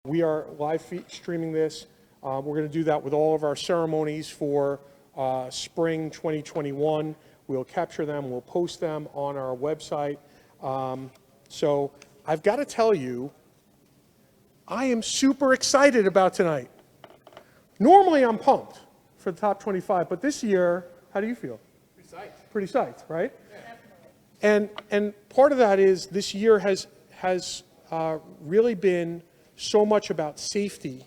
We are live streaming this. We're going to do that with all of our ceremonies for spring 2021. We'll capture them, we'll post them on our website. So I've got to tell you, I am super excited about tonight. Normally I'm pumped for the top 25, but this year, how do you feel? Pretty psyched, right? Yeah. And part of that is this year has really been so much about safety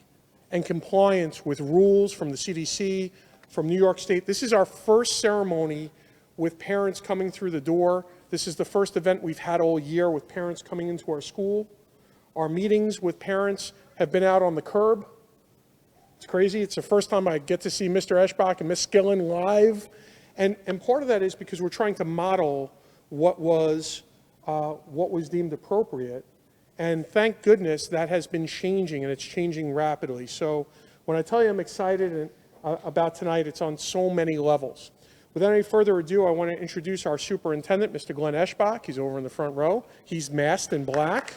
and compliance with rules from the CDC, from New York State. This is our first ceremony with parents coming through the door. This is the first event we've had all year with parents coming into our school. Our meetings with parents have been out on the curb. It's crazy. It's the first time I get to see Mr. Eschbach and Ms. Skillen live. And part of that is because we're trying to model what was deemed appropriate. And thank goodness that has been changing, and it's changing rapidly. So when I tell you I'm excited about tonight, it's on so many levels. Without any further ado, I want to introduce our superintendent, Mr. Glenn Eschbach. He's over in the front row. He's masked in black.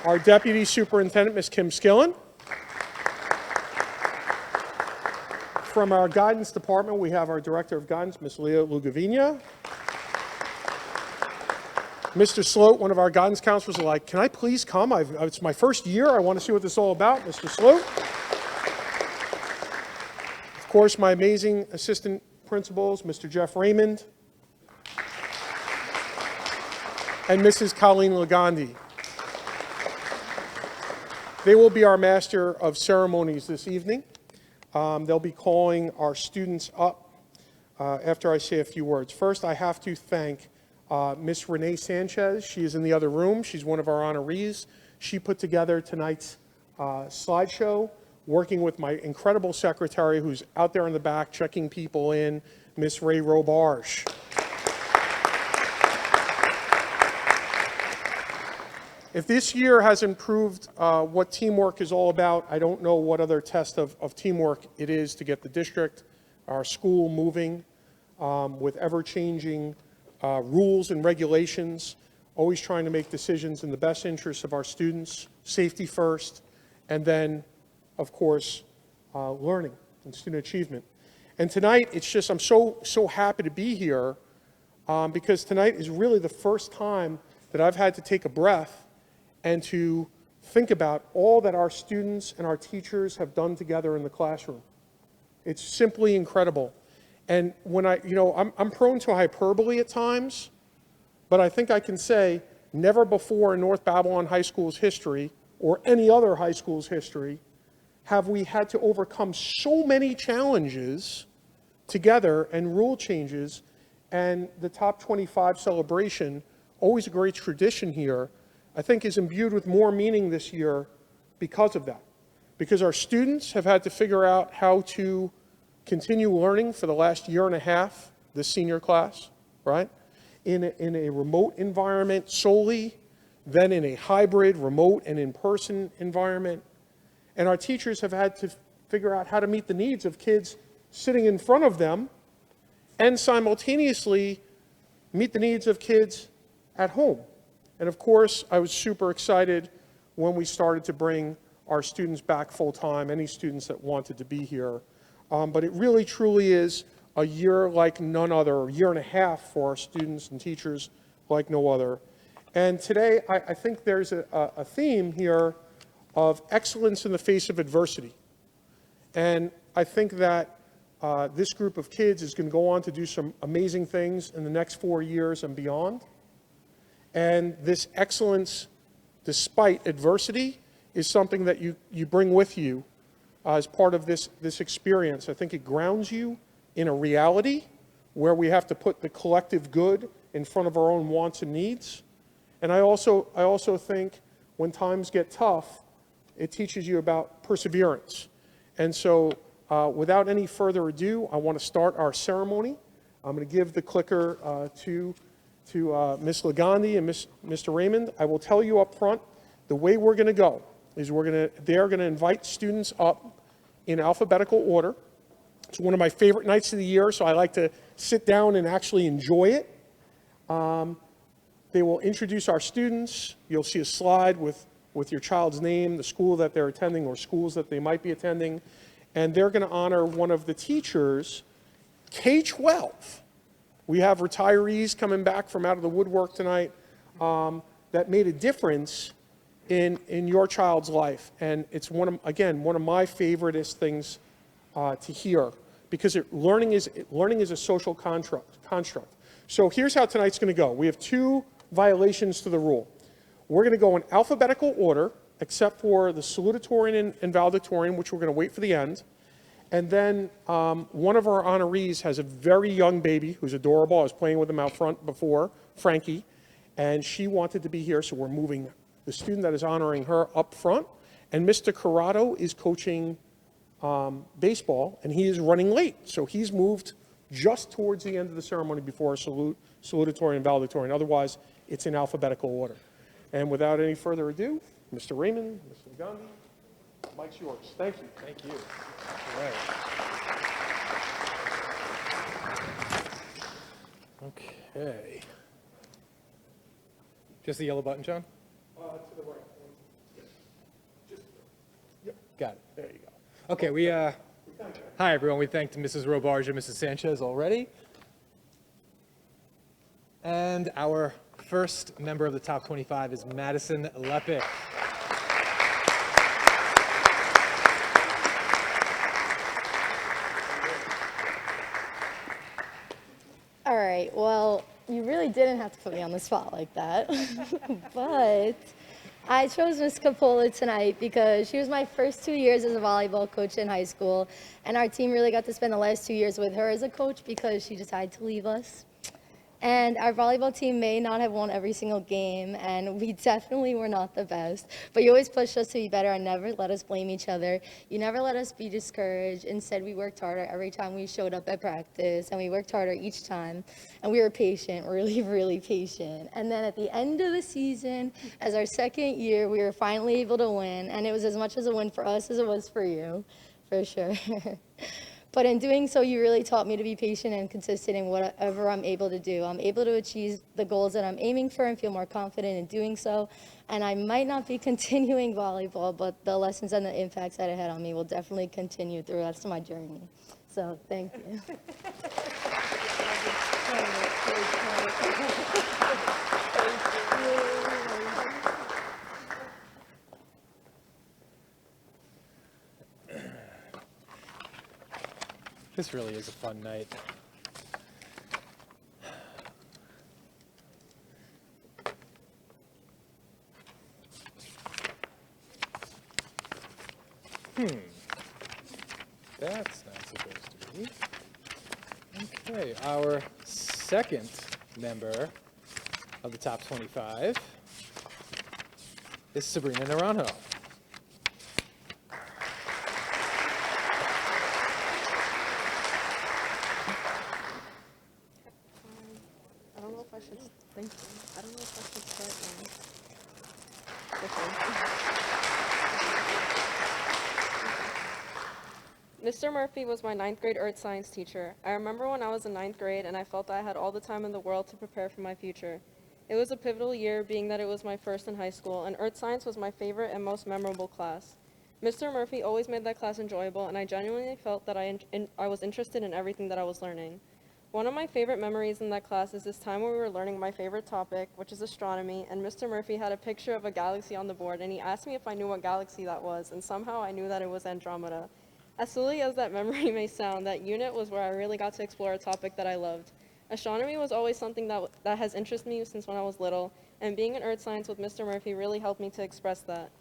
Our deputy superintendent, Ms. Kim Skillen. From our guidance department, we have our director of guidance, Ms. Leah Lugavina. Mr. Sloat, one of our guidance counselors, is like, can I please come? It's my first year. I want to see what this is all about. Mr. Sloat. Of course, my amazing assistant principals, Mr. Jeff Raymond and Mrs. Colleen Lagandi. They will be our master of ceremonies this evening. They'll be calling our students up after I say a few words. First, I have to thank Miss Renee Sanchez. She is in the other room. She's one of our honorees. She put together tonight's slideshow, working with my incredible secretary who's out there in the back checking people in, Miss Ray Robarge. If this year hasn't proved what teamwork is all about, I don't know what other test of teamwork it is to get the district, our school moving with ever-changing rules and regulations, always trying to make decisions in the best interests of our students, safety first, and then, of course, learning and student achievement. And tonight, it's just, I'm so happy to be here because tonight is really the first time that I've had to take a breath and to think about all that our students and our teachers have done together in the classroom. It's simply incredible. And when I'm prone to hyperbole at times, but I think I can say never before in North Babylon High School's history, or any other high school's history, have we had to overcome so many challenges together and rule changes. And the Top 25 celebration, always a great tradition here, I think is imbued with more meaning this year because of that. Because our students have had to figure out how to continue learning for the last year and a half, this senior class, right? In a remote environment solely, then in a hybrid, remote and in-person environment. And our teachers have had to figure out how to meet the needs of kids sitting in front of them and simultaneously meet the needs of kids at home. And of course, I was super excited when we started to bring our students back full-time, any students that wanted to be here. But it really, truly is a year like none other, a year and a half for our students and teachers like no other. And today, I think there's a theme here of excellence in the face of adversity. And I think that this group of kids is going to go on to do some amazing things in the next 4 years and beyond. And this excellence, despite adversity, is something that you bring with you as part of this experience. I think it grounds you in a reality where we have to put the collective good in front of our own wants and needs. And I also think when times get tough, it teaches you about perseverance. And so without any further ado, I want to start our ceremony. I'm going to give the clicker to Ms. Lagandi and Mr. Raymond. I will tell you up front, the way we're going to go is they're going to invite students up in alphabetical order. It's one of my favorite nights of the year, so I like to sit down and actually enjoy it. They will introduce our students. You'll see a slide with with your child's name, the school that they're attending, or schools that they might be attending. And they're going to honor one of the teachers, K-12. We have retirees coming back from out of the woodwork tonight that made a difference in your child's life. And it's, one of my favoriteest things to hear, because learning is a social construct. So here's how tonight's going to go. We have 2 violations to the rule. We're going to go in alphabetical order, except for the salutatorian and valedictorian, which we're going to wait for the end. And then one of our honorees has a very young baby who's adorable. I was playing with him out front before, Frankie, and she wanted to be here, so we're moving the student that is honoring her up front. And Mr. Corrado is coaching baseball, and he is running late. So he's moved just towards the end of the ceremony before salutatorian and valedictorian. Otherwise, it's in alphabetical order. And without any further ado, Mr. Raymond, Mr. Gandhi, mic's yours. Thank you. Thank you. All right. Okay. Just the yellow button, John? To the right. Just, yep. Got it. There you go. Okay, hi everyone. We thanked Mrs. Robarge and Mrs. Sanchez already. And our first member of the top 25 is Madison Lepic. All right, well, you really didn't have to put me on the spot like that, but I chose Miss Capola tonight because she was my first 2 years as a volleyball coach in high school, and our team really got to spend the last 2 years with her as a coach because she decided to leave us. And our volleyball team may not have won every single game, and we definitely were not the best. But you always pushed us to be better and never let us blame each other. You never let us be discouraged. Instead, we worked harder every time we showed up at practice, and we worked harder each time. And we were patient, really, really patient. And then at the end of the season, as our second year, we were finally able to win. And it was as much as a win for us as it was for you, for sure. But in doing so, you really taught me to be patient and consistent in whatever I'm able to do. I'm able to achieve the goals that I'm aiming for and feel more confident in doing so. And I might not be continuing volleyball, but the lessons and the impacts that it had on me will definitely continue through the rest of my journey. So thank you. This really is a fun night. That's not supposed to be. Okay, our second member of the top 25 is Sabrina Naranjo. I don't know if I should start now. Mr. Murphy was my 9th grade earth science teacher. I remember when I was in 9th grade and I felt I had all the time in the world to prepare for my future. It was a pivotal year, being that it was my first in high school, and earth science was my favorite and most memorable class. Mr. Murphy always made that class enjoyable, and I genuinely felt that I was interested in everything that I was learning. One of my favorite memories in that class is this time when we were learning my favorite topic, which is astronomy, and Mr. Murphy had a picture of a galaxy on the board, and he asked me if I knew what galaxy that was, and somehow I knew that it was Andromeda. As silly as that memory may sound, that unit was where I really got to explore a topic that I loved. Astronomy was always something that has interested me since when I was little, and being in earth science with Mr. Murphy really helped me to express that.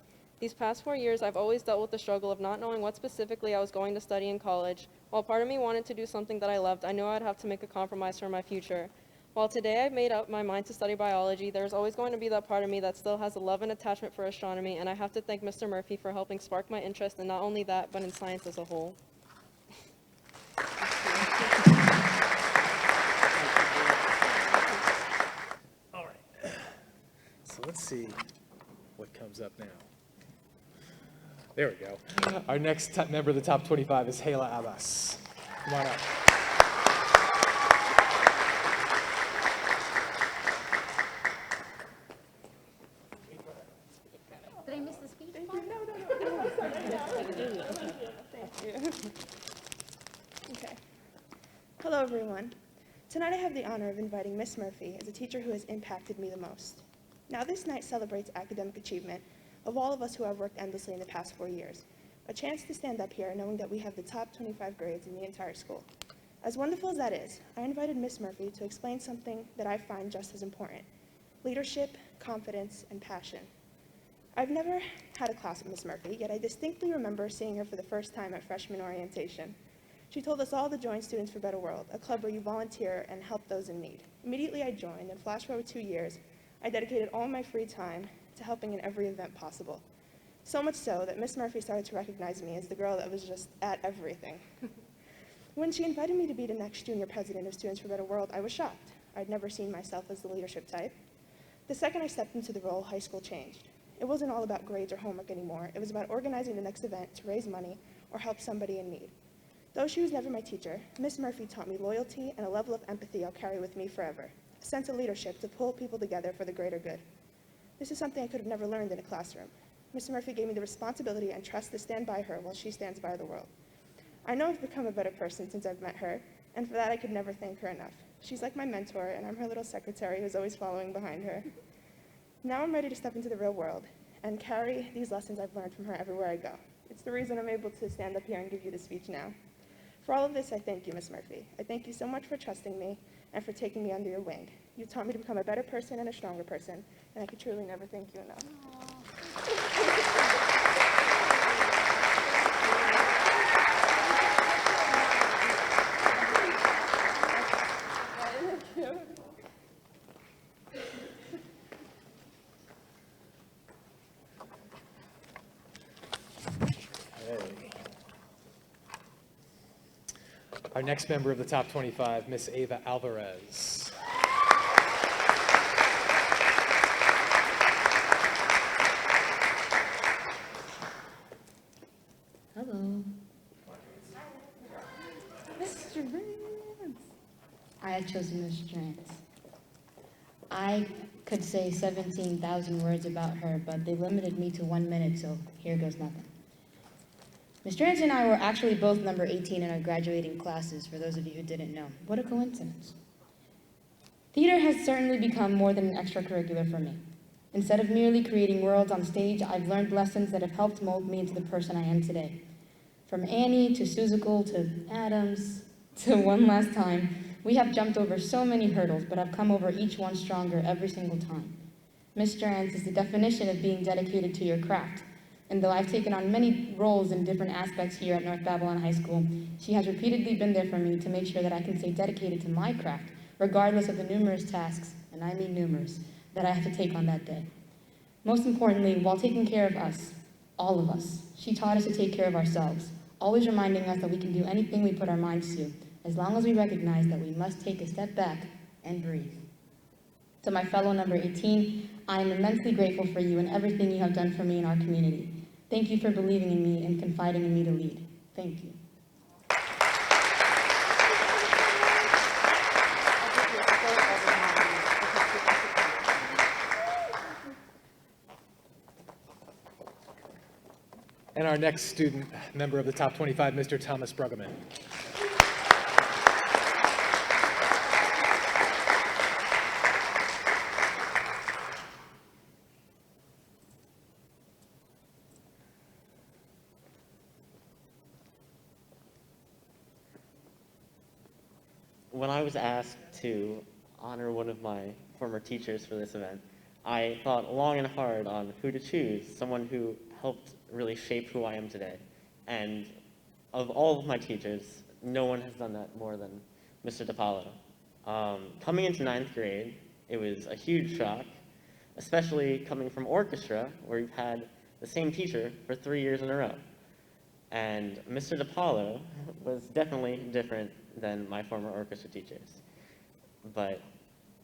These past 4 years, I've always dealt with the struggle of not knowing what specifically I was going to study in college. While part of me wanted to do something that I loved, I knew I'd have to make a compromise for my future. While today I've made up my mind to study biology, there's always going to be that part of me that still has a love and attachment for astronomy, and I have to thank Mr. Murphy for helping spark my interest in not only that, but in science as a whole. All right. So let's see what comes up now. There we go. Our next member of the top 25 is Hayla Abbas. Come on up. Did I everyone. Tonight I have the honor of inviting Miss Murphy as a teacher who has impacted me the most. Now this night celebrates academic achievement of all of us who have worked endlessly in the past 4 years. A chance to stand up here knowing that we have the top 25 grades in the entire school. As wonderful as that is, I invited Miss Murphy to explain something that I find just as important: leadership, confidence, and passion. I've never had a class with Miss Murphy, yet I distinctly remember seeing her for the first time at freshman orientation. She told us all to join Students for Better World, a club where you volunteer and help those in need. Immediately I joined, and flash forward 2 years, I dedicated all my free time to helping in every event possible. So much so that Miss Murphy started to recognize me as the girl that was just at everything. When she invited me to be the next junior president of Students for Better World, I was shocked. I'd never seen myself as the leadership type. The second I stepped into the role, high school changed. It wasn't all about grades or homework anymore. It was about organizing the next event to raise money or help somebody in need. Though she was never my teacher, Miss Murphy taught me loyalty and a level of empathy I'll carry with me forever, a sense of leadership to pull people together for the greater good. This is something I could have never learned in a classroom. Miss Murphy gave me the responsibility and trust to stand by her while she stands by the world. I know I've become a better person since I've met her, and for that I could never thank her enough. She's like my mentor, and I'm her little secretary who's always following behind her. Now I'm ready to step into the real world and carry these lessons I've learned from her everywhere I go. It's the reason I'm able to stand up here and give you this speech now. For all of this, I thank you, Miss Murphy. I thank you so much for trusting me and for taking me under your wing. You taught me to become a better person and a stronger person, and I could truly never thank you enough. Our next member of the top 25, Miss Ava Alvarez. Hello. Mr. Rance. I have chosen Mr. Rance. I could say 17,000 words about her, but they limited me to 1 minute, so here goes nothing. Mr. Rance and I were actually both number 18 in our graduating classes, for those of you who didn't know. What a coincidence. Theater has certainly become more than an extracurricular for me. Instead of merely creating worlds on stage, I've learned lessons that have helped mold me into the person I am today. From Annie to Seussical to Adams to One Last Time, we have jumped over so many hurdles, but I've come over each one stronger every single time. Mr. Rance is the definition of being dedicated to your craft. And though I've taken on many roles in different aspects here at North Babylon High School, she has repeatedly been there for me to make sure that I can stay dedicated to my craft, regardless of the numerous tasks, and I mean numerous, that I have to take on that day. Most importantly, while taking care of us, all of us, she taught us to take care of ourselves, always reminding us that we can do anything we put our minds to, as long as we recognize that we must take a step back and breathe. To my fellow number 18, I am immensely grateful for you and everything you have done for me in our community. Thank you for believing in me and confiding in me to lead. Thank you. And our next student member of the top 25, Mr. Thomas Bruggeman. When I was asked to honor one of my former teachers for this event, I thought long and hard on who to choose, someone who helped really shape who I am today. And of all of my teachers, no one has done that more than Mr. DiPaolo. Coming into 9th grade, it was a huge shock, especially coming from orchestra, where you've had the same teacher for 3 years in a row. And Mr. DiPaolo was definitely different than my former orchestra teachers. But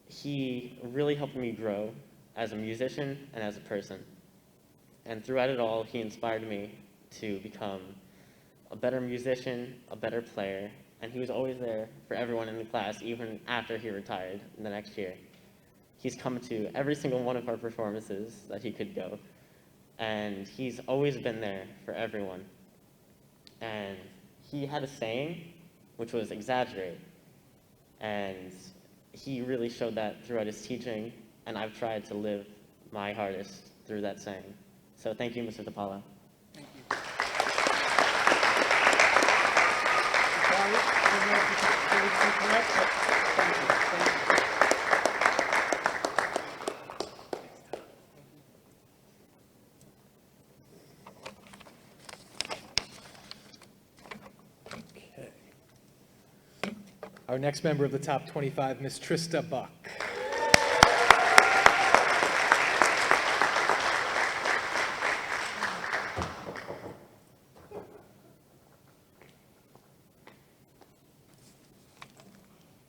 he really helped me grow as a musician and as a person. And throughout it all, he inspired me to become a better musician, a better player, and he was always there for everyone in the class, even after he retired the next year. He's come to every single one of our performances that he could go, and he's always been there for everyone. And he had a saying, which was exaggerate. And he really showed that throughout his teaching, and I've tried to live my hardest through that saying. So thank you, Mr. DiPaolo. Okay. Our next member of the top 25, Ms. Trista Buck.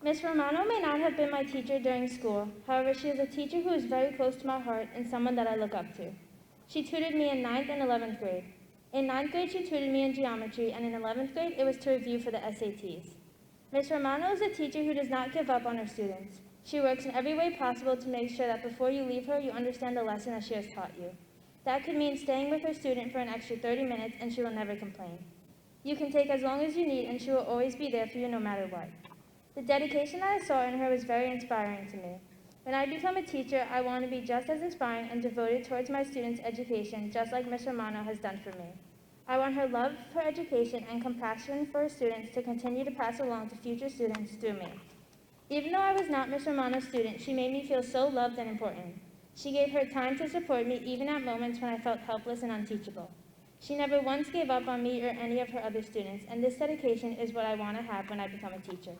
Miss Romano may not have been my teacher during school. However, she is a teacher who is very close to my heart and someone that I look up to. She tutored me in 9th and 11th grade. In 9th grade, she tutored me in geometry, and in 11th grade, it was to review for the SATs. Miss Romano is a teacher who does not give up on her students. She works in every way possible to make sure that before you leave her, you understand the lesson that she has taught you. That could mean staying with her student for an extra 30 minutes, and she will never complain. You can take as long as you need, and she will always be there for you no matter what. The dedication that I saw in her was very inspiring to me. When I become a teacher, I want to be just as inspiring and devoted towards my students' education, just like Ms. Romano has done for me. I want her love for education and compassion for her students to continue to pass along to future students through me. Even though I was not Ms. Romano's student, she made me feel so loved and important. She gave her time to support me even at moments when I felt helpless and unteachable. She never once gave up on me or any of her other students, and this dedication is what I want to have when I become a teacher.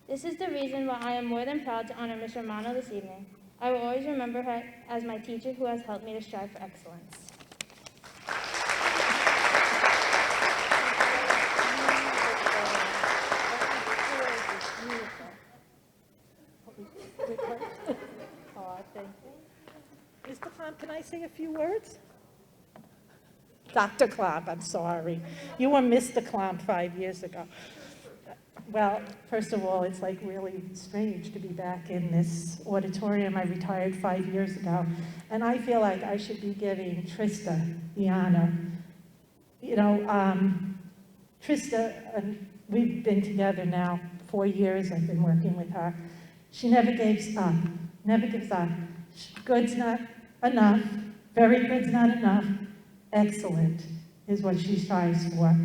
This is the reason why I am more than proud to honor Ms. Romano this evening. I will always remember her as my teacher who has helped me to strive for excellence. Mr. Klomp, can I say a few words? Dr. Klomp, I'm sorry. You were Mr. Klomp 5 years ago. Well, first of all, it's like really strange to be back in this auditorium. I retired 5 years ago, and I feel like I should be giving Trista the honor. You know, Trista, we've been together now 4 years. I've been working with her. She never gives up, never gives up. Good's not enough, very good's not enough, excellent is what she strives for.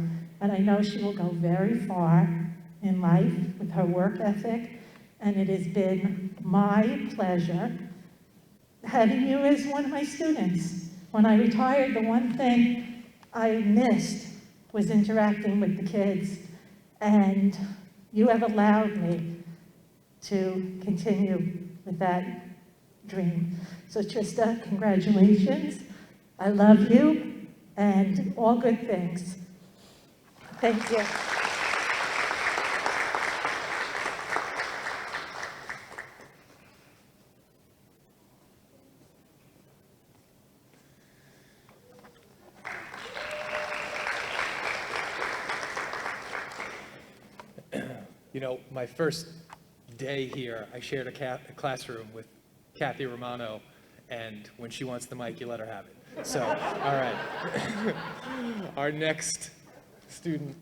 And I know she will go very far in life with her work ethic, and it has been my pleasure having you as one of my students. When I retired, the one thing I missed was interacting with the kids, and you have allowed me to continue with that dream. So Trista, congratulations. I love you, and all good things. Thank you. You know, my first day here, I shared a classroom with Kathy Romano, and when she wants the mic, you let her have it. So, all right. Our next student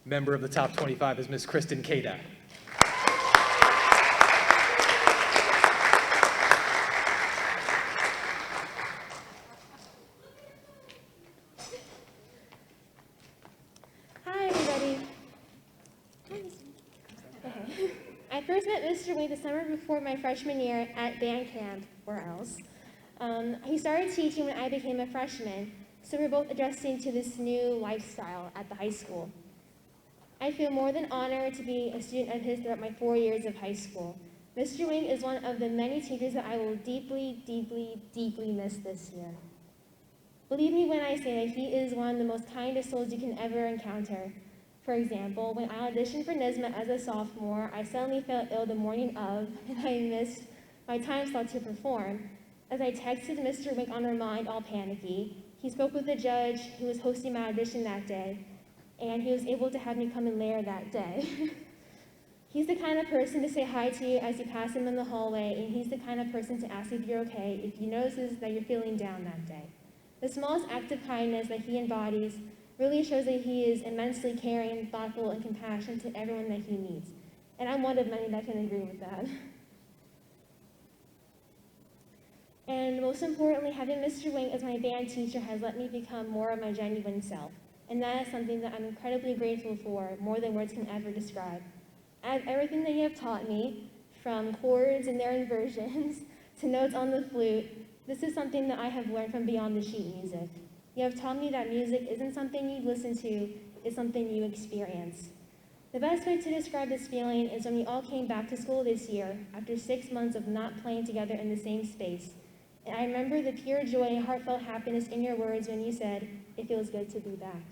member of the top 25 is Ms. Kristen Kadak. Hi, everybody. Okay. I first met Mr. Wade the summer before my freshman year at band camp, or else. He started teaching when I became a freshman, so we're both adjusting to this new lifestyle at the high school. I feel more than honored to be a student of his throughout my 4 years of high school. Mr. Wing is one of the many teachers that I will deeply, deeply, deeply miss this year. Believe me when I say that he is one of the most kindest souls you can ever encounter. For example, when I auditioned for NYSSMA as a sophomore, I suddenly felt ill the morning of, and I missed my time slot to perform. As I texted Mr. Wing on Remind, all panicky, he spoke with the judge who was hosting my audition that day, and he was able to have me come in later that day. He's the kind of person to say hi to you as you pass him in the hallway, and he's the kind of person to ask if you're okay if he notices that you're feeling down that day. The smallest act of kindness that he embodies really shows that he is immensely caring, thoughtful, and compassionate to everyone that he meets. and I'm one of many that can agree with that. And most importantly, having Mr. Wing as my band teacher has let me become more of my genuine self. And that is something that I'm incredibly grateful for, more than words can ever describe. As everything that you have taught me, from chords and their inversions to notes on the flute, this is something that I have learned from beyond the sheet music. You have taught me that music isn't something you listen to, it's something you experience. The best way to describe this feeling is when we all came back to school this year after 6 months of not playing together in the same space. And I remember the pure joy and heartfelt happiness in your words when you said, "It feels good to be back."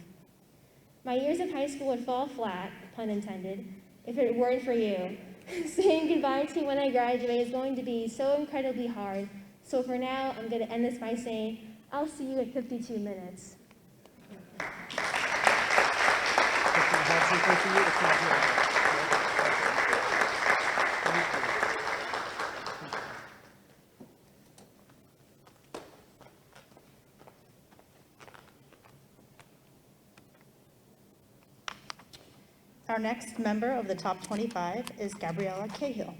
My years of high school would fall flat, pun intended, if it weren't for you. Saying goodbye to you when I graduate is going to be so incredibly hard. So for now, I'm going to end this by saying, I'll see you at 52 minutes. Our next member of the top 25 is Gabriella Cahill.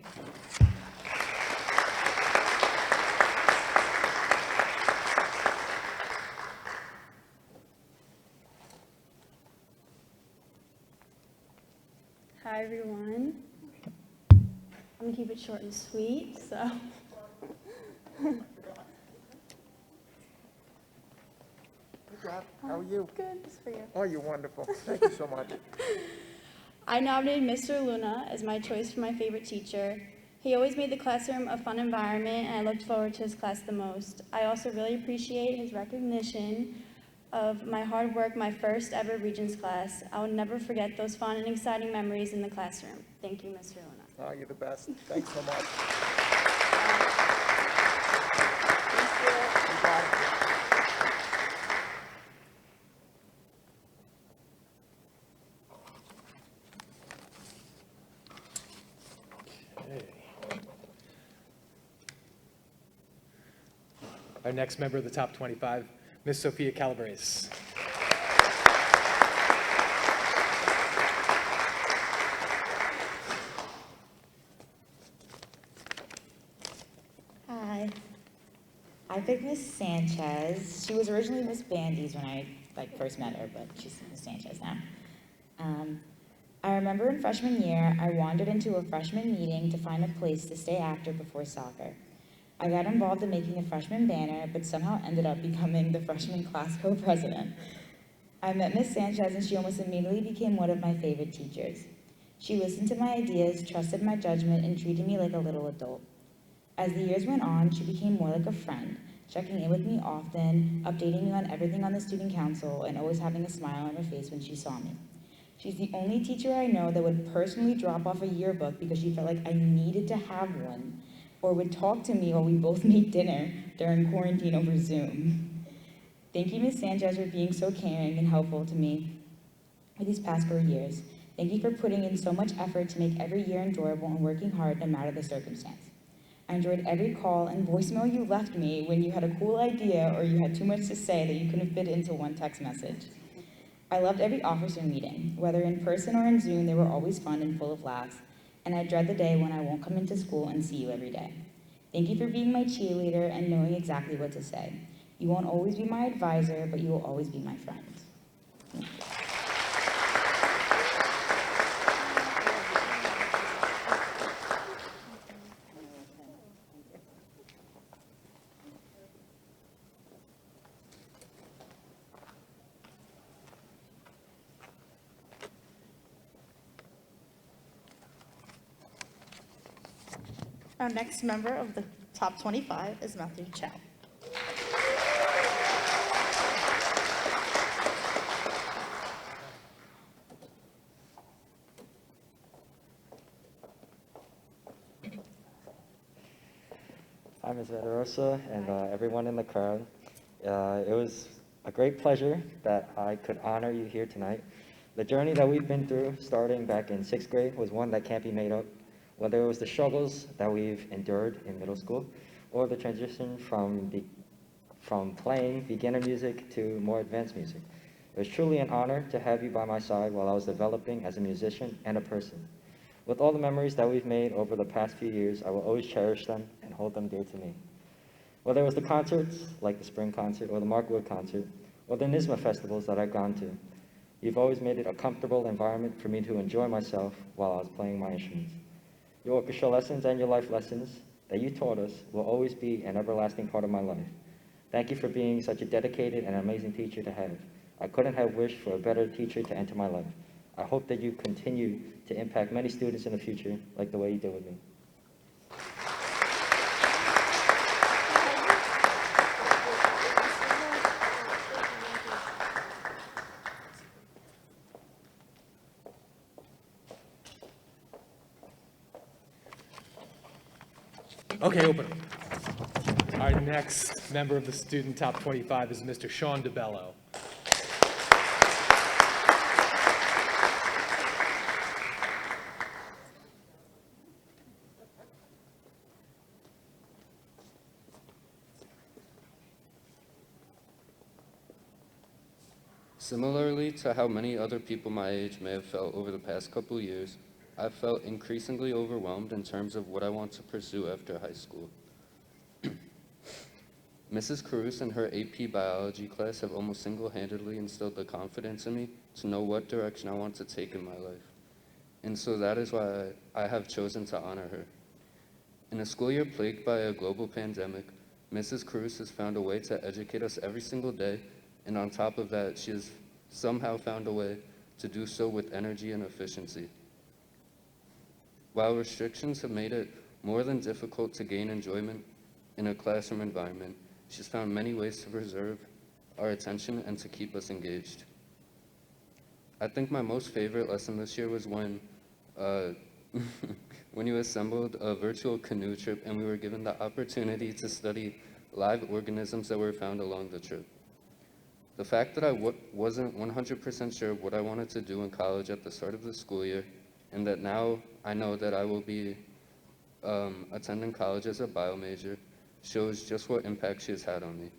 Hi, everyone. I'm gonna keep it short and sweet, so. Good job. How are you? Good, just for you. Oh, you're wonderful. Thank you so much. I nominated Mr. Luna as my choice for my favorite teacher. He always made the classroom a fun environment, and I looked forward to his class the most. I also really appreciate his recognition of my hard work my first ever Regents class. I will never forget those fun and exciting memories in the classroom. Thank you, Mr. Luna. Oh, you're the best. Thanks so much. You got it. Our next member of the top 25, Ms. Sophia Calabrese. Hi. I picked Miss Sanchez. She was originally Miss Bandies when I first met her, but she's Miss Sanchez now. I remember in freshman year, I wandered into a freshman meeting to find a place to stay after before soccer. I got involved in making a freshman banner, but somehow ended up becoming the freshman class co-president. I met Miss Sanchez and she almost immediately became one of my favorite teachers. She listened to my ideas, trusted my judgment, and treated me like a little adult. As the years went on, she became more like a friend, checking in with me often, updating me on everything on the student council, and always having a smile on her face when she saw me. She's the only teacher I know that would personally drop off a yearbook because she felt like I needed to have one, or would talk to me while we both made dinner during quarantine over Zoom. Thank you, Ms. Sanchez, for being so caring and helpful to me for these past 4 years. Thank you for putting in so much effort to make every year enjoyable and working hard no matter the circumstance. I enjoyed every call and voicemail you left me when you had a cool idea or you had too much to say that you couldn't fit into one text message. I loved every officer meeting. Whether in person or in Zoom, they were always fun and full of laughs, and I dread the day when I won't come into school and see you every day. Thank you for being my cheerleader and knowing exactly what to say. You won't always be my advisor, but you will always be my friend. Thank you. Our next member of the top 25 is Matthew Chow. Hi, Ms. Vederosa, and everyone in the crowd. It was a great pleasure that I could honor you here tonight. The journey that we've been through, starting back in 6th grade, was one that can't be made up. Whether it was the struggles that we've endured in middle school, or the transition from playing beginner music to more advanced music. It was truly an honor to have you by my side while I was developing as a musician and a person. With all the memories that we've made over the past few years, I will always cherish them and hold them dear to me. Whether it was the concerts, like the spring concert or the Mark Wood concert, or the NYSSMA festivals that I've gone to, you've always made it a comfortable environment for me to enjoy myself while I was playing my instruments. Your orchestra lessons and your life lessons that you taught us will always be an everlasting part of my life. Thank you for being such a dedicated and amazing teacher to have. I couldn't have wished for a better teacher to enter my life. I hope that you continue to impact many students in the future like the way you did with me. Okay, open them. Our next member of the student top 25 is Mr. Sean DeBello. Similarly to how many other people my age may have felt over the past couple years, I've felt increasingly overwhelmed in terms of what I want to pursue after high school. Mrs. Caruso and her AP biology class have almost single-handedly instilled the confidence in me to know what direction I want to take in my life. And so that is why I have chosen to honor her. In a school year plagued by a global pandemic, Mrs. Caruso has found a way to educate us every single day, and on top of that, she has somehow found a way to do so with energy and efficiency. While restrictions have made it more than difficult to gain enjoyment in a classroom environment, she's found many ways to preserve our attention and to keep us engaged. I think my most favorite lesson this year was when you assembled a virtual canoe trip and we were given the opportunity to study live organisms that were found along the trip. The fact that I wasn't 100% sure what I wanted to do in college at the start of the school year, and that now I know that I will be attending college as a bio major, shows just what impact she has had on me.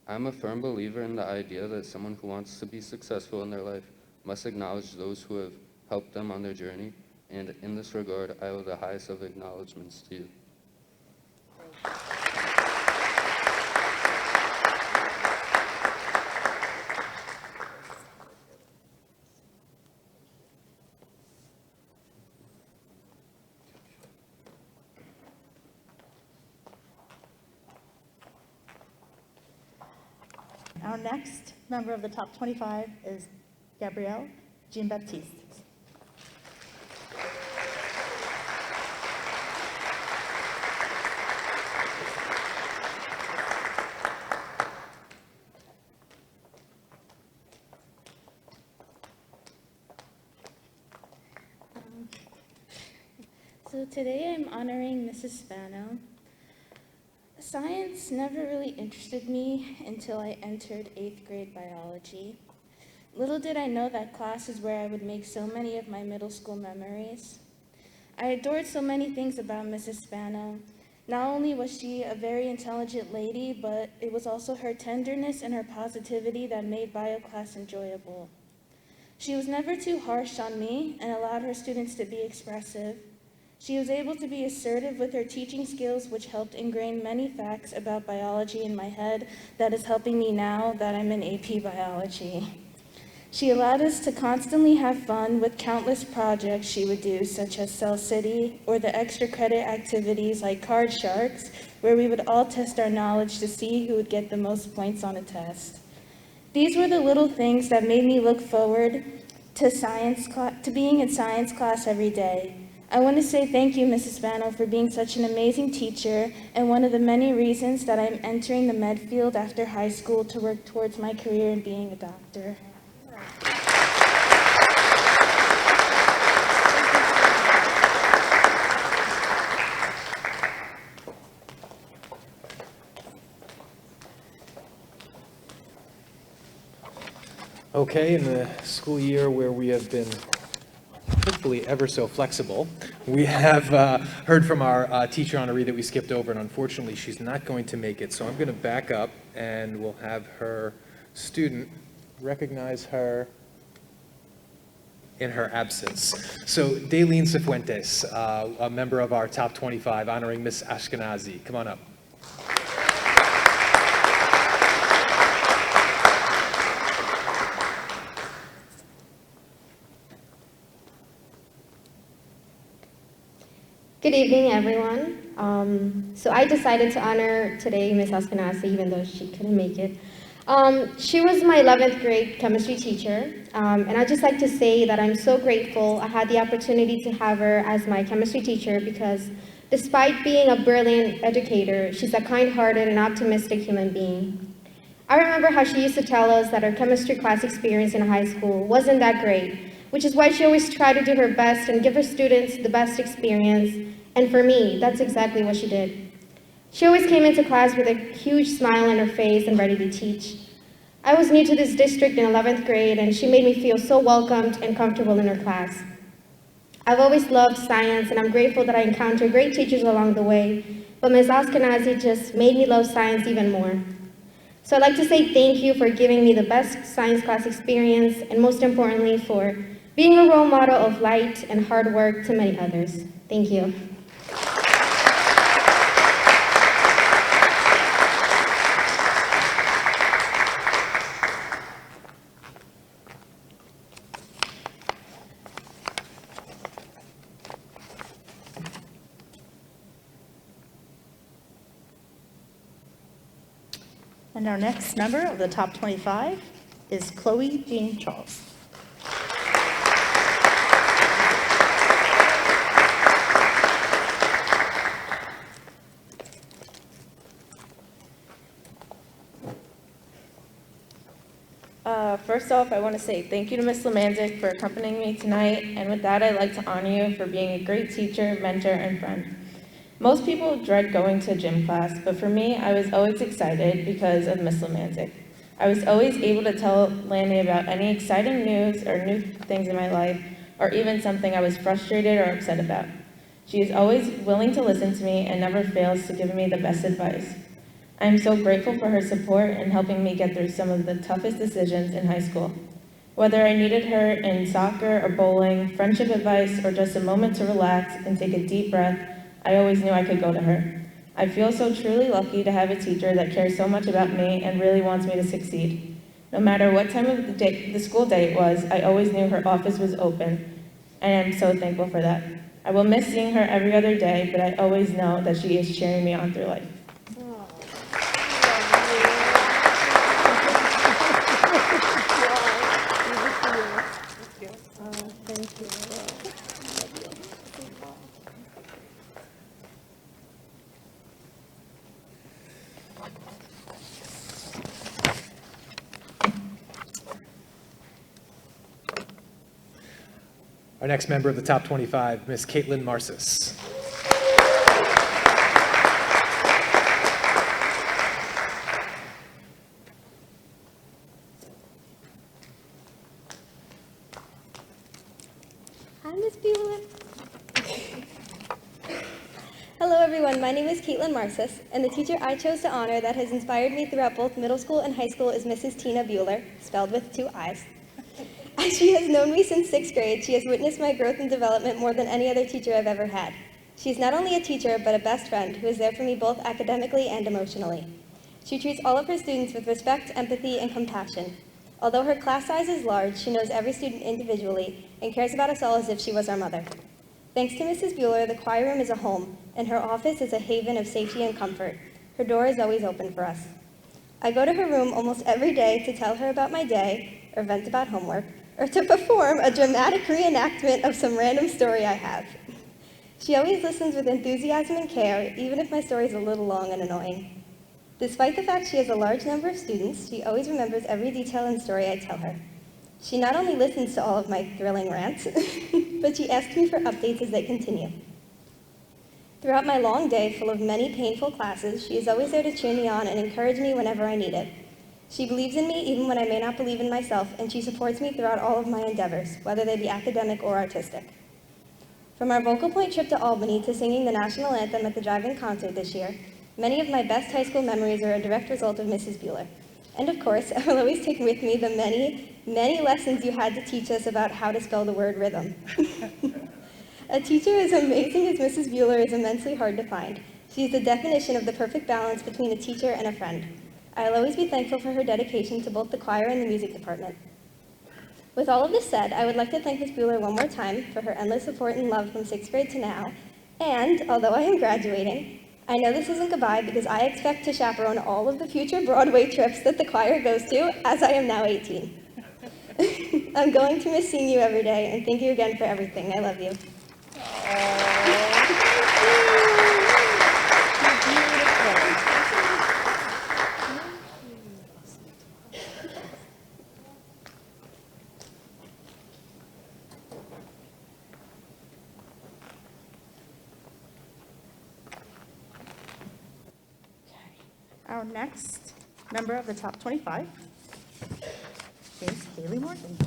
I'm a firm believer in the idea that someone who wants to be successful in their life must acknowledge those who have helped them on their journey, and in this regard, I owe the highest of acknowledgments to you. Our next member of the top 25 is Gabrielle Jean-Baptiste. So today I'm honoring Mrs. Spano. Science never really interested me until I entered 8th grade biology. Little did I know that class is where I would make so many of my middle school memories. I adored so many things about Mrs. Spano. Not only was she a very intelligent lady, but it was also her tenderness and her positivity that made bio class enjoyable. She was never too harsh on me and allowed her students to be expressive. She was able to be assertive with her teaching skills, which helped ingrain many facts about biology in my head that is helping me now that I'm in AP biology. She allowed us to constantly have fun with countless projects she would do, such as Cell City, or the extra credit activities like Card Sharks, where we would all test our knowledge to see who would get the most points on a test. These were the little things that made me look forward to being in science class every day. I want to say thank you, Mrs. Spano, for being such an amazing teacher and one of the many reasons that I'm entering the med field after high school to work towards my career in being a doctor. Okay, in the school year where we have been hopefully ever so flexible, we have heard from our teacher honoree that we skipped over, and unfortunately she's not going to make it, so I'm going to back up and we'll have her student recognize her in her absence. So Daylene Cifuentes, a member of our top 25, honoring Miss Ashkenazi. Come on up. Good evening, everyone. So I decided to honor today Miss Ashkenazi, even though she couldn't make it. She was my 11th grade chemistry teacher, and I'd just like to say that I'm so grateful I had the opportunity to have her as my chemistry teacher because despite being a brilliant educator, she's a kind-hearted and optimistic human being. I remember how she used to tell us that her chemistry class experience in high school wasn't that great, which is why she always tried to do her best and give her students the best experience. And for me, that's exactly what she did. She always came into class with a huge smile on her face and ready to teach. I was new to this district in 11th grade, and she made me feel so welcomed and comfortable in her class. I've always loved science, and I'm grateful that I encountered great teachers along the way, but Ms. Ashkenazi just made me love science even more. So I'd like to say thank you for giving me the best science class experience, and most importantly, for being a role model of light and hard work to many others. Thank you. And our next member of the top 25 is Chloe Jean Charles. First off, I want to say thank you to Ms. Lemanzik for accompanying me tonight, and with that, I'd like to honor you for being a great teacher, mentor, and friend. Most people dread going to gym class, but for me, I was always excited because of Ms. Lemanzik. I was always able to tell Lanny about any exciting news or new things in my life, or even something I was frustrated or upset about. She is always willing to listen to me and never fails to give me the best advice. I am so grateful for her support in helping me get through some of the toughest decisions in high school. Whether I needed her in soccer or bowling, friendship advice, or just a moment to relax and take a deep breath, I always knew I could go to her. I feel so truly lucky to have a teacher that cares so much about me and really wants me to succeed. No matter what time of the school day it was, I always knew her office was open, and I am so thankful for that. I will miss seeing her every other day, but I always know that she is cheering me on through life. Our next member of the top 25, Ms. Caitlin Marcis. Hi, Ms. Bueller. Hello, everyone. My name is Caitlin Marcis, and the teacher I chose to honor that has inspired me throughout both middle school and high school is Mrs. Tina Bueller, spelled with 2 I's. As she has known me since 6th grade, she has witnessed my growth and development more than any other teacher I've ever had. She's not only a teacher, but a best friend who is there for me both academically and emotionally. She treats all of her students with respect, empathy, and compassion. Although her class size is large, she knows every student individually and cares about us all as if she was our mother. Thanks to Mrs. Bueller, the choir room is a home, and her office is a haven of safety and comfort. Her door is always open for us. I go to her room almost every day to tell her about my day, or vent about homework, or to perform a dramatic reenactment of some random story I have. She always listens with enthusiasm and care, even if my story is a little long and annoying. Despite the fact she has a large number of students, she always remembers every detail and story I tell her. She not only listens to all of my thrilling rants, but she asks me for updates as they continue. Throughout my long day full of many painful classes, she is always there to cheer me on and encourage me whenever I need it. She believes in me even when I may not believe in myself, and she supports me throughout all of my endeavors, whether they be academic or artistic. From our Vocal Point trip to Albany to singing the national anthem at the drive-in concert this year, many of my best high school memories are a direct result of Mrs. Bueller. And of course, I will always take with me the many, many lessons you had to teach us about how to spell the word rhythm. A teacher as amazing as Mrs. Bueller is immensely hard to find. She is the definition of the perfect balance between a teacher and a friend. I'll always be thankful for her dedication to both the choir and the music department. With all of this said, I would like to thank Ms. Bueller one more time for her endless support and love from 6th grade to now. And although I am graduating, I know this isn't goodbye because I expect to chaperone all of the future Broadway trips that the choir goes to, as I am now 18. I'm going to miss seeing you every day, and thank you again for everything. I love you. Our next member of the top 25 is Haley Morgan.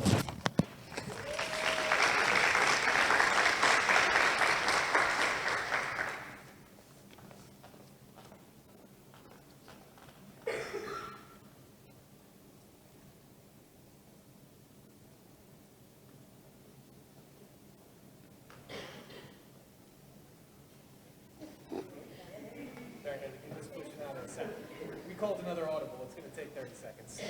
We called another audible. It's going to take 30 seconds.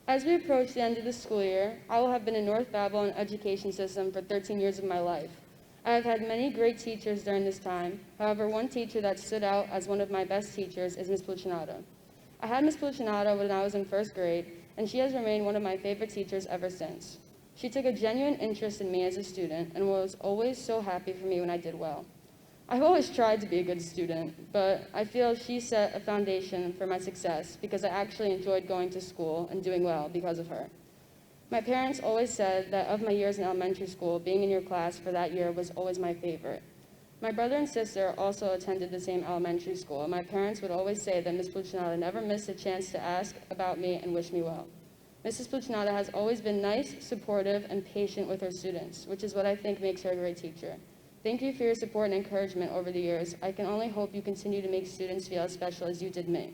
As we approach the end of the school year, I will have been in North Babylon education system for 13 years of my life. I have had many great teachers during this time. However, one teacher that stood out as one of my best teachers is Ms. Puccinata. I had Ms. Puccinata when I was in 1st grade, and she has remained one of my favorite teachers ever since. She took a genuine interest in me as a student and was always so happy for me when I did well. I've always tried to be a good student, but I feel she set a foundation for my success because I actually enjoyed going to school and doing well because of her. My parents always said that of my years in elementary school, being in your class for that year was always my favorite. My brother and sister also attended the same elementary school, and my parents would always say that Ms. Puccinata never missed a chance to ask about me and wish me well. Mrs. Puccinata has always been nice, supportive, and patient with her students, which is what I think makes her a great teacher. Thank you for your support and encouragement over the years. I can only hope you continue to make students feel as special as you did me.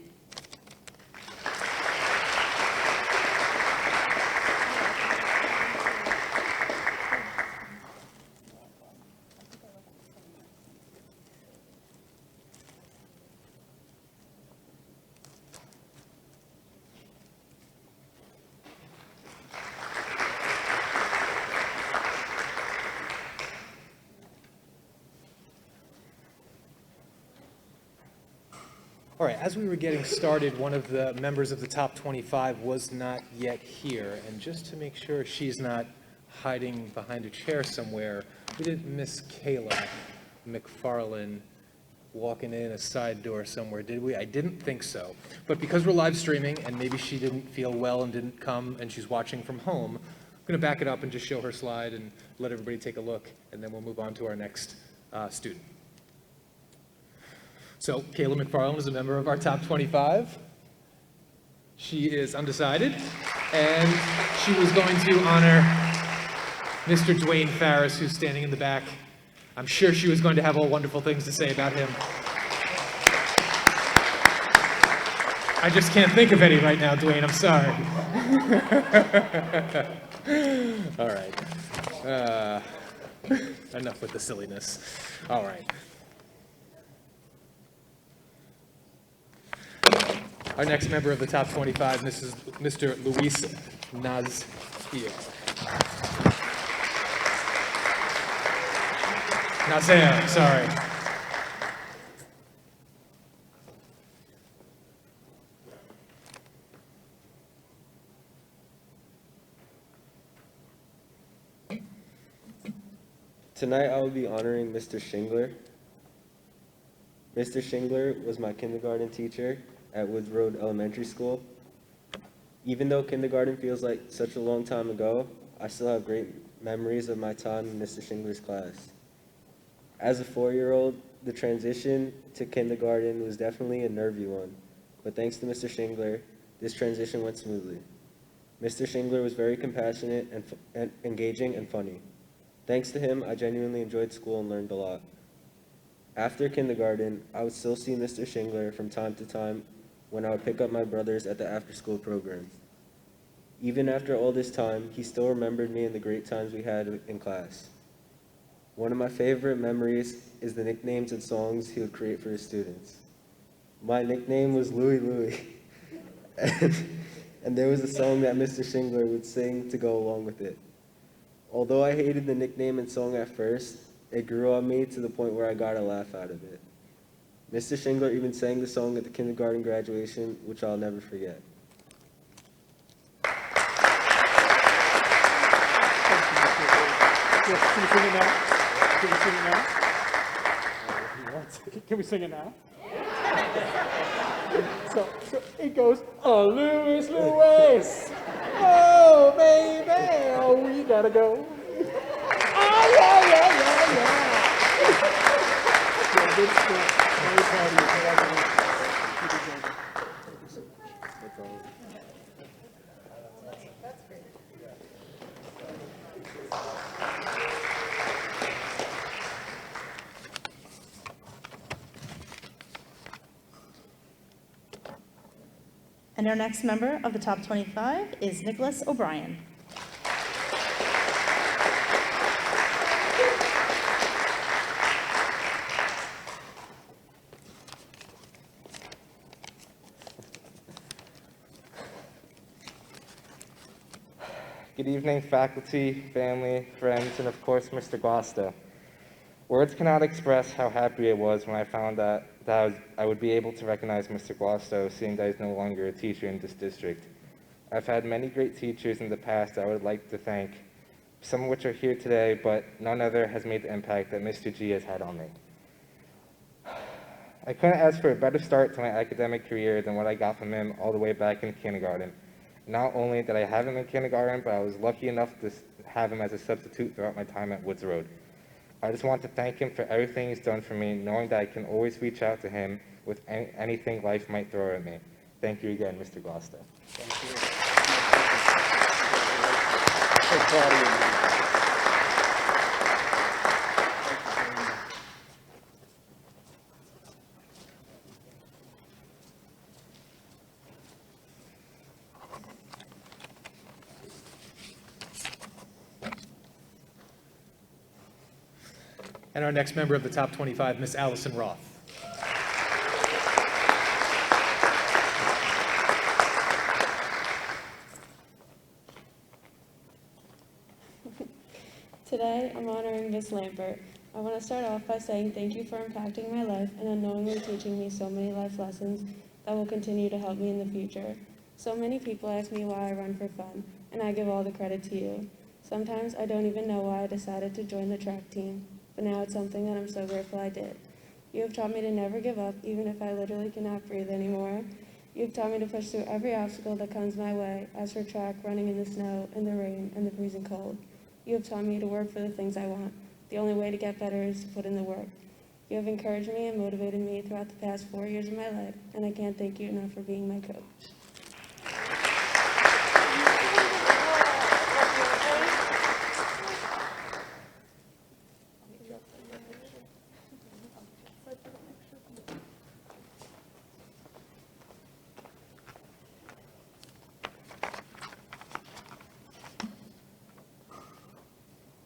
All right, as we were getting started, one of the members of the top 25 was not yet here. And just to make sure she's not hiding behind a chair somewhere, we didn't miss Kayla McFarlane walking in a side door somewhere, did we? I didn't think so. But because we're live streaming and maybe she didn't feel well and didn't come and she's watching from home, I'm going to back it up and just show her slide and let everybody take a look, and then we'll move on to our next student. So Kayla McFarlane is a member of our top 25. She is undecided, and she was going to honor Mr. Dwayne Farris, who's standing in the back. I'm sure she was going to have all wonderful things to say about him. I just can't think of any right now, Dwayne, I'm sorry. All right. Enough with the silliness. All right. Our next member of the top 25, Mr. Luis Nazio. Nazio, sorry. Tonight I will be honoring Mr. Shingler. Mr. Shingler was my kindergarten teacher at Woods Road Elementary School. Even though kindergarten feels like such a long time ago, I still have great memories of my time in Mr. Shingler's class. As a 4-year-old, the transition to kindergarten was definitely a nervy one, but thanks to Mr. Shingler, this transition went smoothly. Mr. Shingler was very compassionate and engaging and funny. Thanks to him, I genuinely enjoyed school and learned a lot. After kindergarten, I would still see Mr. Shingler from time to time when I would pick up my brothers at the after-school program. Even after all this time, he still remembered me and the great times we had in class. One of my favorite memories is the nicknames and songs he would create for his students. My nickname was Louie Louie, and there was a song that Mr. Shingler would sing to go along with it. Although I hated the nickname and song at first, it grew on me to the point where I got a laugh out of it. Mr. Shingler even sang the song at the kindergarten graduation, which I'll never forget. Yes, can we sing it now? Can we sing it now? Can we sing it now? So it goes, oh, Louis, Louis, oh, baby, oh, we gotta go. Oh, yeah, yeah, yeah, yeah. Yeah, good stuff. Very proud of you. Congratulations. That's all. And our next member of the top 25 is Nicholas O'Brien. Good evening, faculty, family, friends, and of course, Mr. Guasta. Words cannot express how happy I was when I found that I would be able to recognize Mr. Guasto, seeing that he's no longer a teacher in this district. I've had many great teachers in the past I would like to thank, some of which are here today, but none other has made the impact that Mr. G has had on me. I couldn't ask for a better start to my academic career than what I got from him all the way back in kindergarten. Not only did I have him in kindergarten, but I was lucky enough to have him as a substitute throughout my time at Woods Road. I just want to thank him for everything he's done for me, knowing that I can always reach out to him with anything life might throw at me. Thank you again, Mr. Guasta. Thank you. So proud of you. And our next member of the top 25, Miss Allison Roth. Today, I'm honoring Miss Lampert. I want to start off by saying thank you for impacting my life and unknowingly teaching me so many life lessons that will continue to help me in the future. So many people ask me why I run for fun, and I give all the credit to you. Sometimes I don't even know why I decided to join the track team, but now it's something that I'm so grateful I did. You have taught me to never give up, even if I literally cannot breathe anymore. You have taught me to push through every obstacle that comes my way, as for track, running in the snow, in the rain, and the freezing cold. You have taught me to work for the things I want. The only way to get better is to put in the work. You have encouraged me and motivated me throughout the past 4 years of my life, and I can't thank you enough for being my coach.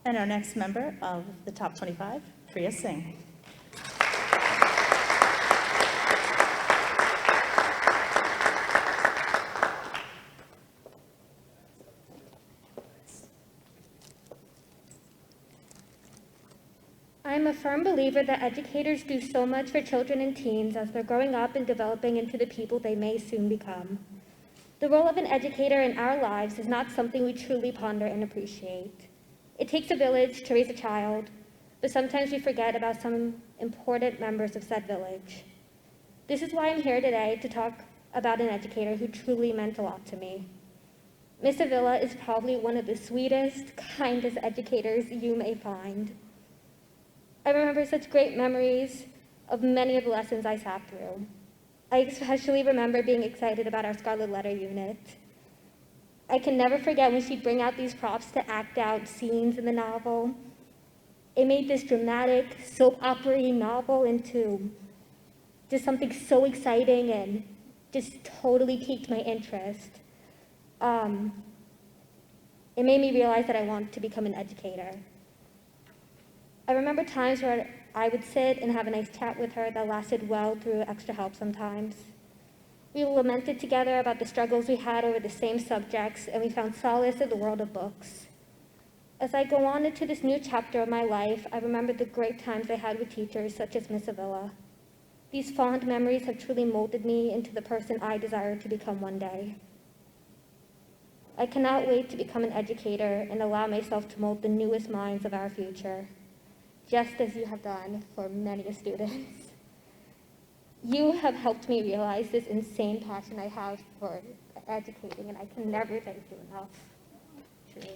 And our next member of the top 25, Priya Singh. I'm a firm believer that educators do so much for children and teens as they're growing up and developing into the people they may soon become. The role of an educator in our lives is not something we truly ponder and appreciate. It takes a village to raise a child, but sometimes we forget about some important members of said village. This is why I'm here today to talk about an educator who truly meant a lot to me. Miss Avila is probably one of the sweetest, kindest educators you may find. I remember such great memories of many of the lessons I sat through. I especially remember being excited about our Scarlet Letter unit. I can never forget when she'd bring out these props to act out scenes in the novel. It made this dramatic, soap opera-y novel into just something so exciting and just totally piqued my interest. It made me realize that I wanted to become an educator. I remember times where I would sit and have a nice chat with her that lasted well through extra help sometimes. We lamented together about the struggles we had over the same subjects, and we found solace in the world of books. As I go on into this new chapter of my life, I remember the great times I had with teachers such as Miss Avila. These fond memories have truly molded me into the person I desire to become one day. I cannot wait to become an educator and allow myself to mold the newest minds of our future, just as you have done for many students. You have helped me realize this insane passion I have for educating, and I can never thank you enough, truly.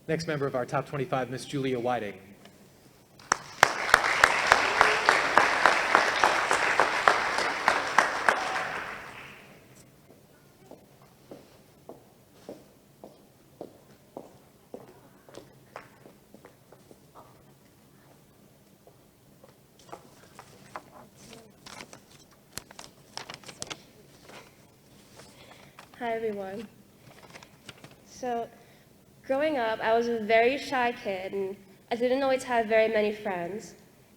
Next member of our top 25, Miss Julia Whiting. Hi, everyone. So, growing up, I was a very shy kid, and I didn't always have very many friends.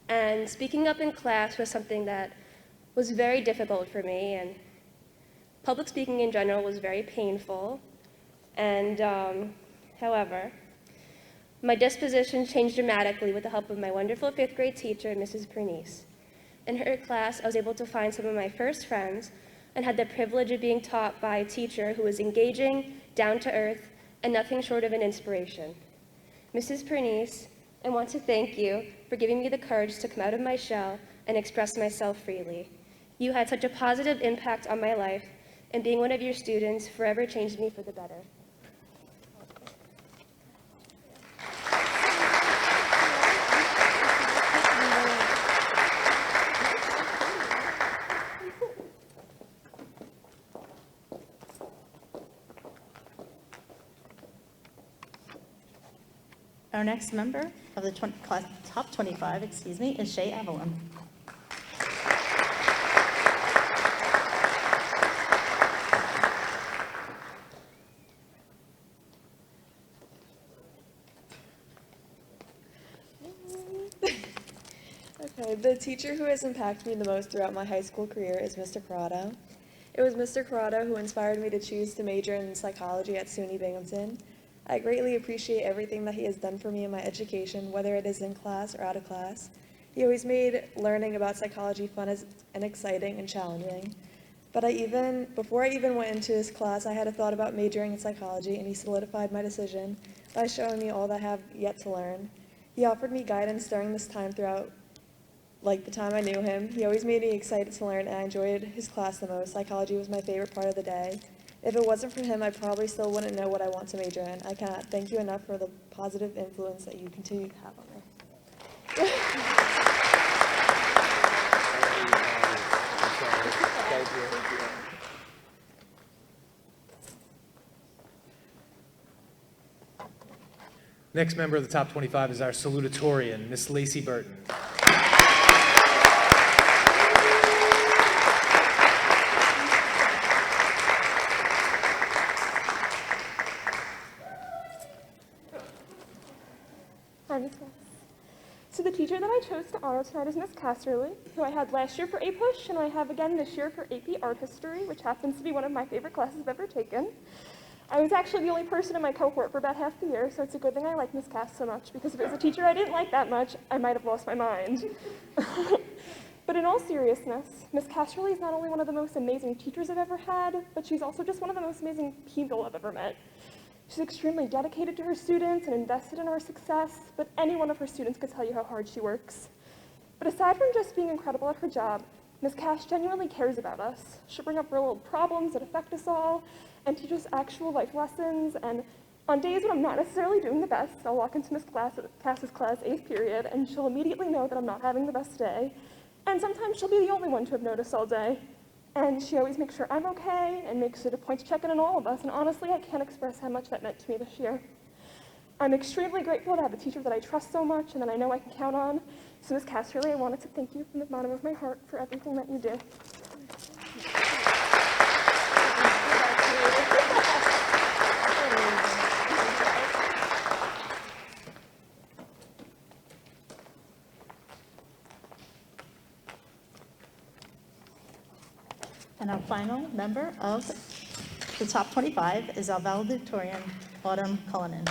And speaking up in class was something that was very difficult for me, and public speaking in general was very painful. And, however, my disposition changed dramatically with the help of my wonderful 5th grade teacher, Mrs. Pernice. In her class, I was able to find some of my first friends and had the privilege of being taught by a teacher who was engaging, down to earth, and nothing short of an inspiration. Mrs. Pernice, I want to thank you for giving me the courage to come out of my shell and express myself freely. You had such a positive impact on my life, and being one of your students forever changed me for the better. Our next member of the class top 25, is Shay Evelyn. Okay, the teacher who has impacted me the most throughout my high school career is Mr. Corrado. It was Mr. Corrado who inspired me to choose to major in psychology at SUNY Binghamton. I greatly appreciate everything that he has done for me in my education, whether it is in class or out of class. He always made learning about psychology fun and exciting and challenging. But before I even went into this class, I had a thought about majoring in psychology, and he solidified my decision by showing me all that I have yet to learn. He offered me guidance during this time throughout the time I knew him. He always made me excited to learn, and I enjoyed his class the most. Psychology was my favorite part of the day. If it wasn't for him, I probably still wouldn't know what I want to major in. I cannot thank you enough for the positive influence that you continue to have on me. Next member of the top 25 is our salutatorian, Miss Lacey Burton. So the teacher that I chose to honor tonight is Miss Casserly, who I had last year for APUSH, and I have again this year for AP Art History, which happens to be one of my favorite classes I've ever taken. I was actually the only person in my cohort for about half the year, so it's a good thing I like Miss Cass so much, because if it was a teacher I didn't like that much, I might have lost my mind. But in all seriousness, Miss Casterly is not only one of the most amazing teachers I've ever had, but she's also just one of the most amazing people I've ever met. She's extremely dedicated to her students and invested in our success, but any one of her students could tell you how hard she works. But aside from just being incredible at her job, Ms. Cash genuinely cares about us. She'll bring up real world problems that affect us all and teach us actual life lessons. And on days when I'm not necessarily doing the best, I'll walk into Ms. Cass's class, 8th period, and she'll immediately know that I'm not having the best day. And sometimes she'll be the only one to have noticed all day. And she always makes sure I'm okay and makes it a point to check in on all of us. And honestly, I can't express how much that meant to me this year. I'm extremely grateful to have a teacher that I trust so much and that I know I can count on. So Ms. Casterly, I wanted to thank you from the bottom of my heart for everything that you do. And our final member of the top 25 is our valedictorian, Autumn Cullinan.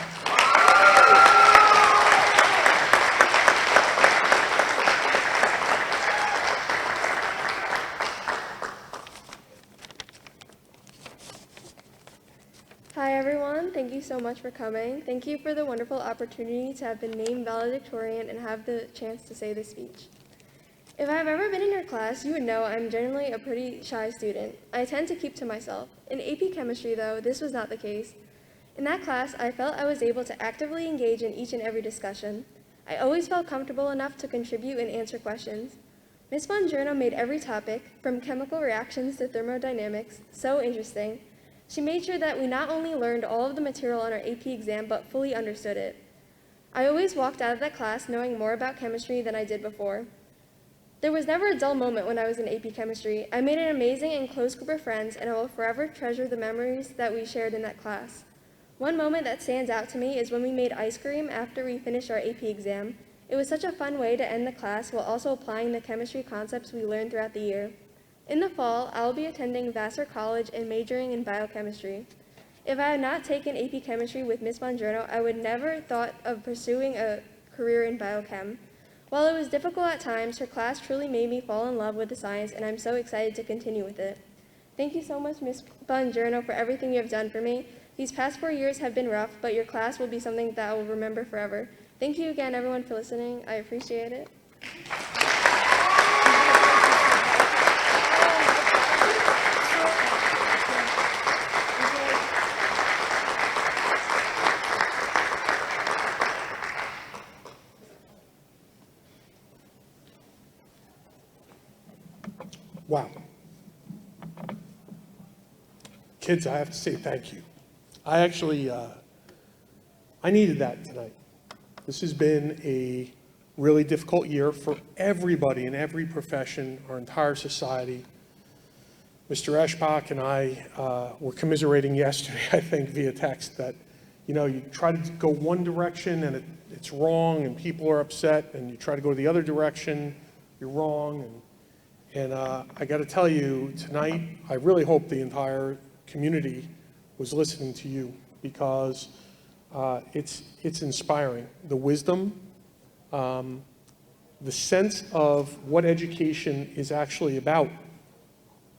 Hi everyone, thank you so much for coming. Thank you for the wonderful opportunity to have been named valedictorian and have the chance to say this speech. If I've ever been in your class, you would know I'm generally a pretty shy student. I tend to keep to myself. In AP Chemistry, though, this was not the case. In that class, I felt I was able to actively engage in each and every discussion. I always felt comfortable enough to contribute and answer questions. Ms. Bongiorno made every topic, from chemical reactions to thermodynamics, so interesting. She made sure that we not only learned all of the material on our AP exam, but fully understood it. I always walked out of that class knowing more about chemistry than I did before. There was never a dull moment when I was in AP Chemistry. I made an amazing and close group of friends, and I will forever treasure the memories that we shared in that class. One moment that stands out to me is when we made ice cream after we finished our AP exam. It was such a fun way to end the class while also applying the chemistry concepts we learned throughout the year. In the fall, I will be attending Vassar College and majoring in biochemistry. If I had not taken AP Chemistry with Ms. Bongiorno, I would never thought of pursuing a career in biochem. While it was difficult at times, her class truly made me fall in love with the science, and I'm so excited to continue with it. Thank you so much, Ms. Bongiorno, for everything you have done for me. These past 4 years have been rough, but your class will be something that I will remember forever. Thank you again, everyone, for listening. I appreciate it. Wow. Kids, I have to say thank you. I actually, I needed that tonight. This has been a really difficult year for everybody in every profession, our entire society. Mr. Eschbach and I were commiserating yesterday, I think, via text that, you know, you try to go one direction and it's wrong and people are upset, and you try to go the other direction, you're wrong. And I got to tell you, tonight, I really hope the entire community was listening to you, because it's inspiring. The wisdom, the sense of what education is actually about.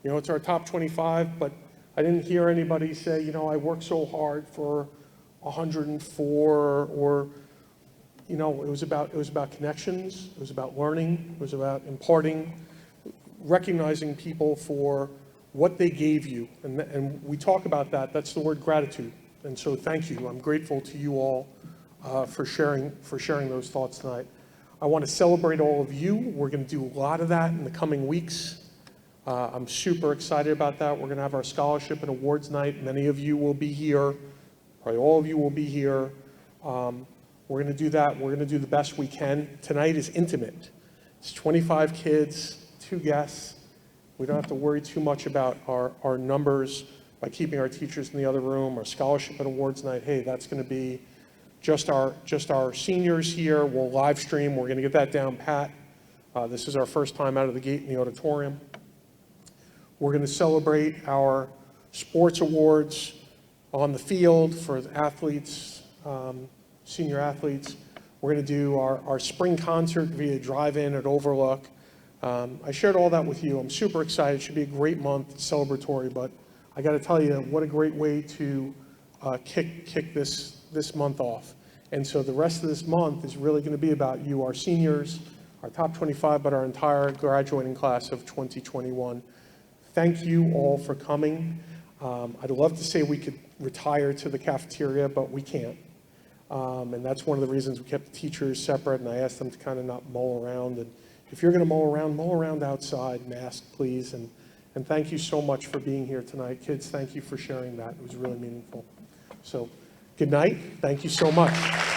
You know, it's our top 25, but I didn't hear anybody say, you know, I worked so hard for 104, or, you know, it was about connections, it was about learning, it was about imparting, recognizing people for what they gave you. And we talk about that. That's the word gratitude. And so thank you. I'm grateful to you all for sharing those thoughts tonight. I want to celebrate all of you. We're going to do a lot of that in the coming weeks. I'm super excited about that. We're going to have our scholarship and awards night. Many of you will be here. Probably all of you will be here. We're going to do that. We're going to do the best we can. Tonight is intimate. It's 25 kids, 2 guests. We don't have to worry too much about our numbers by keeping our teachers in the other room. Our scholarship and awards night, hey, that's going to be just our seniors here. We'll live stream. We're going to get that down pat. This is our first time out of the gate in the auditorium. We're going to celebrate our sports awards on the field for the athletes, senior athletes. We're going to do our spring concert via drive-in at Overlook. I shared all that with you. I'm super excited. It should be a great month, celebratory, but I got to tell you, what a great way to kick this month off. And so the rest of this month is really going to be about you, our seniors, our top 25, but our entire graduating class of 2021. Thank you all for coming. I'd love to say we could retire to the cafeteria, but we can't. And that's one of the reasons we kept the teachers separate, and I asked them to kind of not mull around. And if you're going to mull around outside, masked, please. And thank you so much for being here tonight. Kids, thank you for sharing that. It was really meaningful. So good night. Thank you so much.